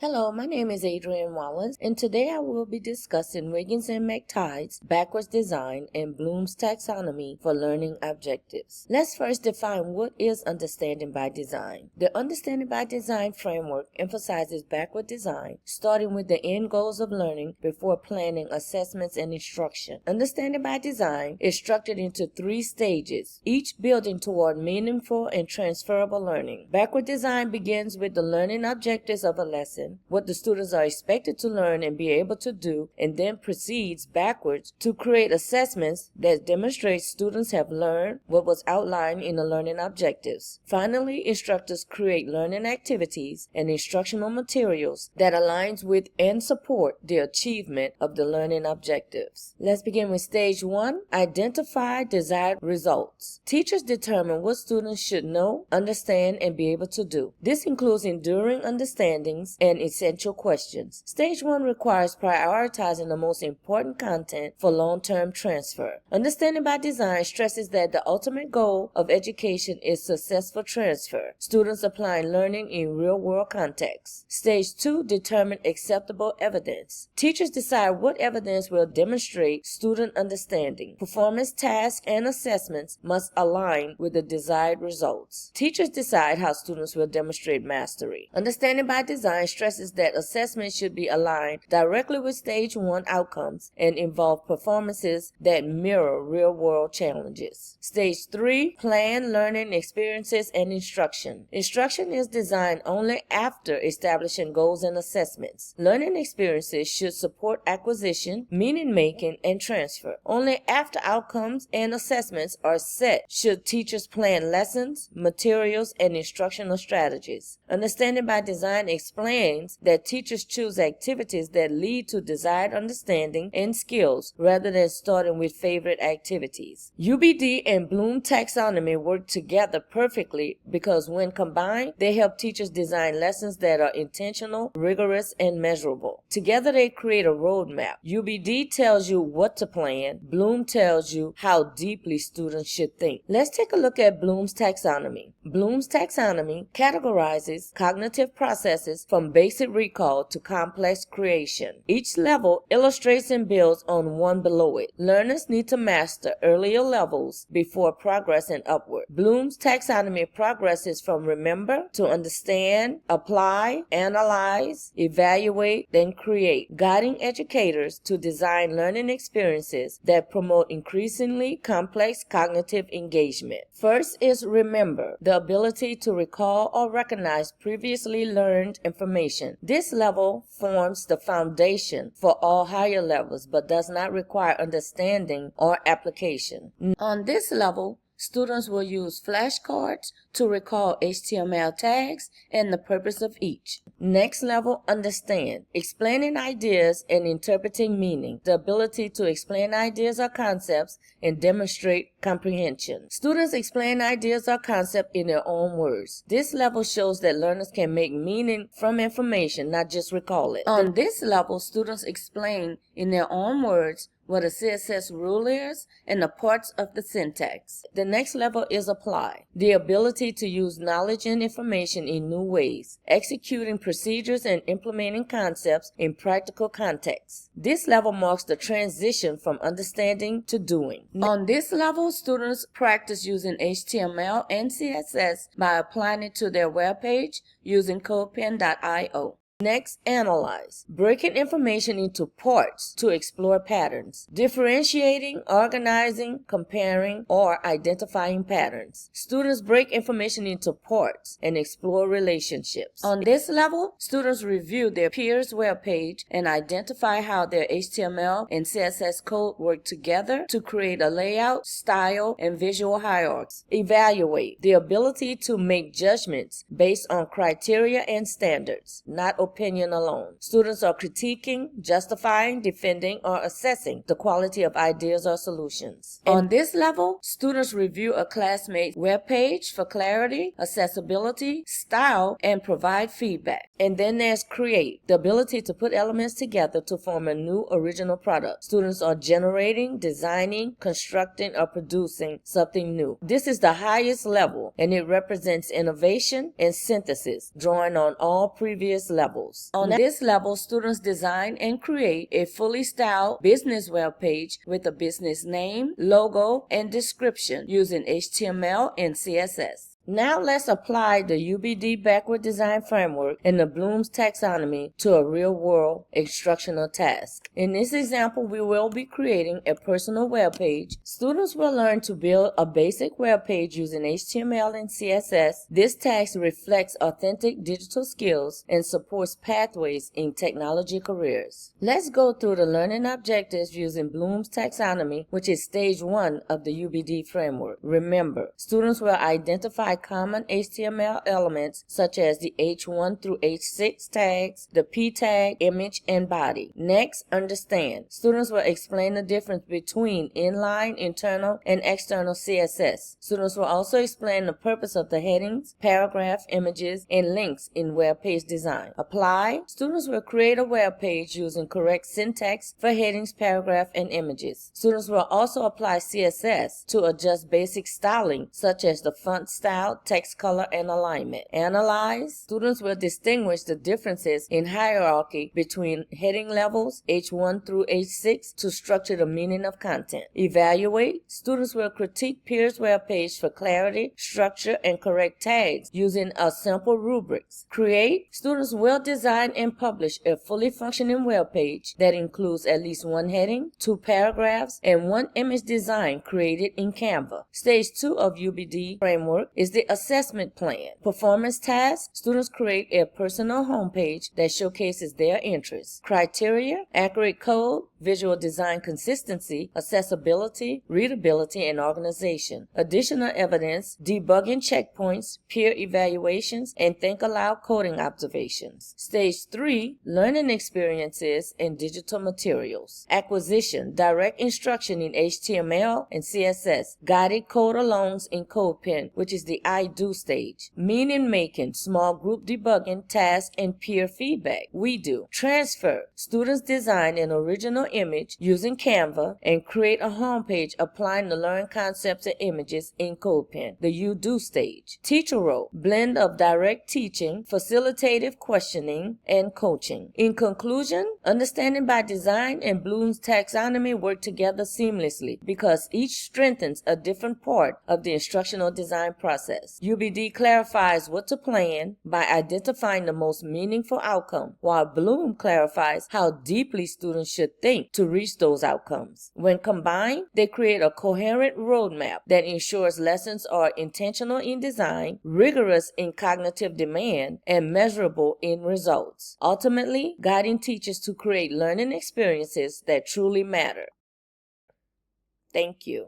Hello, my name is Adrienne Wallace, and today I will be discussing Wiggins and McTighe's backwards design and Bloom's taxonomy for learning objectives. Let's first define what is understanding by design. The understanding by design framework emphasizes backward design, starting with the end goals of learning before planning assessments and instruction. Understanding by design is structured into 3 stages, each building toward meaningful and transferable learning. Backward design begins with the learning objectives of a lesson, what the students are expected to learn and be able to do, and then proceeds backwards to create assessments that demonstrate students have learned what was outlined in the learning objectives. Finally, instructors create learning activities and instructional materials that aligns with and support the achievement of the learning objectives. Let's begin with stage 1, identify desired results. Teachers determine what students should know, understand, and be able to do. This includes enduring understandings and essential questions. Stage 1 requires prioritizing the most important content for long-term transfer. Understanding by design stresses that the ultimate goal of education is successful transfer, students applying learning in real-world contexts. Stage 2, determine acceptable evidence. Teachers decide what evidence will demonstrate student understanding. Performance tasks and assessments must align with the desired results. Teachers decide how students will demonstrate mastery. Understanding by design stresses that assessment should be aligned directly with stage 1 outcomes and involve performances that mirror real-world challenges. Stage 3, plan learning experiences and instruction. Instruction is designed only after establishing goals and assessments. Learning experiences should support acquisition, meaning-making, and transfer. Only after outcomes and assessments are set should teachers plan lessons, materials, and instructional strategies. Understanding by design explains that teachers choose activities that lead to desired understanding and skills rather than starting with favorite activities. UBD and Bloom taxonomy work together perfectly because when combined, they help teachers design lessons that are intentional, rigorous, and measurable. Together they create a roadmap. UBD tells you what to plan. Bloom tells you how deeply students should think. Let's take a look at Bloom's taxonomy. Bloom's taxonomy categorizes cognitive processes from basic recall to complex creation. Each level illustrates and builds on one below it. Learners need to master earlier levels before progressing upward. Bloom's taxonomy progresses from remember to understand, apply, analyze, evaluate, then create, guiding educators to design learning experiences that promote increasingly complex cognitive engagement. First is remember, the ability to recall or recognize previously learned information. This level forms the foundation for all higher levels but does not require understanding or application. On this level, students will use flashcards to recall HTML tags and the purpose of each. Next level, understand. Explaining ideas and interpreting meaning. The ability to explain ideas or concepts and demonstrate comprehension. Students explain ideas or concepts in their own words. This level shows that learners can make meaning from information, not just recall it. On this level, students explain in their own words what a CSS rule is and the parts of the syntax. The next level is apply. The ability to use knowledge and information in new ways, executing procedures and implementing concepts in practical contexts. This level marks the transition from understanding to doing. On this level, students practice using HTML and CSS by applying it to their web page using CodePen.io. Next, analyze. Breaking information into parts to explore patterns. Differentiating, organizing, comparing, or identifying patterns. Students break information into parts and explore relationships. On this level, students review their peers' web page and identify how their HTML and CSS code work together to create a layout, style, and visual hierarchy. Evaluate. The ability to make judgments based on criteria and standards, not opinion alone. Students are critiquing, justifying, defending, or assessing the quality of ideas or solutions. On this level, students review a classmate's web page for clarity, accessibility, style, and provide feedback. And then there's create, the ability to put elements together to form a new original product. Students are generating, designing, constructing, or producing something new. This is the highest level, and it represents innovation and synthesis, drawing on all previous levels. levels. On this level, students design and create a fully styled business web page with a business name, logo, and description using HTML and CSS. Now let's apply the UBD backward design framework and the Bloom's taxonomy to a real-world instructional task. In this example, we will be creating a personal web page. Students will learn to build a basic web page using HTML and CSS. This task reflects authentic digital skills and supports pathways in technology careers. Let's go through the learning objectives using Bloom's taxonomy, which is stage 1 of the UBD framework. Remember, students will identify common HTML elements such as the H1 through H6 tags, the P tag, image, and body. Next, understand. Students will explain the difference between inline, internal, and external CSS. Students will also explain the purpose of the headings, paragraph, images, and links in web page design. Apply. Students will create a web page using correct syntax for headings, paragraph, and images. Students will also apply CSS to adjust basic styling such as the font style, text color, and alignment. Analyze. Students will distinguish the differences in hierarchy between heading levels H1 through H6 to structure the meaning of content. Evaluate. Students will critique peers' web page for clarity, structure, and correct tags using a simple rubrics. Create. Students will design and publish a fully functioning web page that includes at least one heading, 2 paragraphs, and 1 image design created in Canva. Stage 2 of UBD framework is the assessment plan. Performance tasks. Students create a personal homepage that showcases their interests. Criteria: accurate code, visual design consistency, accessibility, readability, and organization. Additional evidence: debugging checkpoints, peer evaluations, and think aloud coding observations. Stage 3: learning experiences and digital materials. Acquisition: direct instruction in HTML and CSS, guided code alongs in CodePen, which is the I do stage. Meaning making, small group debugging, task, and peer feedback. We do. Transfer: students design an original image using Canva and create a homepage applying the learned concepts and images in CodePen. The you do stage. Teacher role: blend of direct teaching, facilitative questioning, and coaching. In conclusion, understanding by design and Bloom's taxonomy work together seamlessly because each strengthens a different part of the instructional design process. UBD clarifies what to plan by identifying the most meaningful outcome, while Bloom clarifies how deeply students should think to reach those outcomes. When combined, they create a coherent roadmap that ensures lessons are intentional in design, rigorous in cognitive demand, and measurable in results, ultimately guiding teachers to create learning experiences that truly matter. Thank you.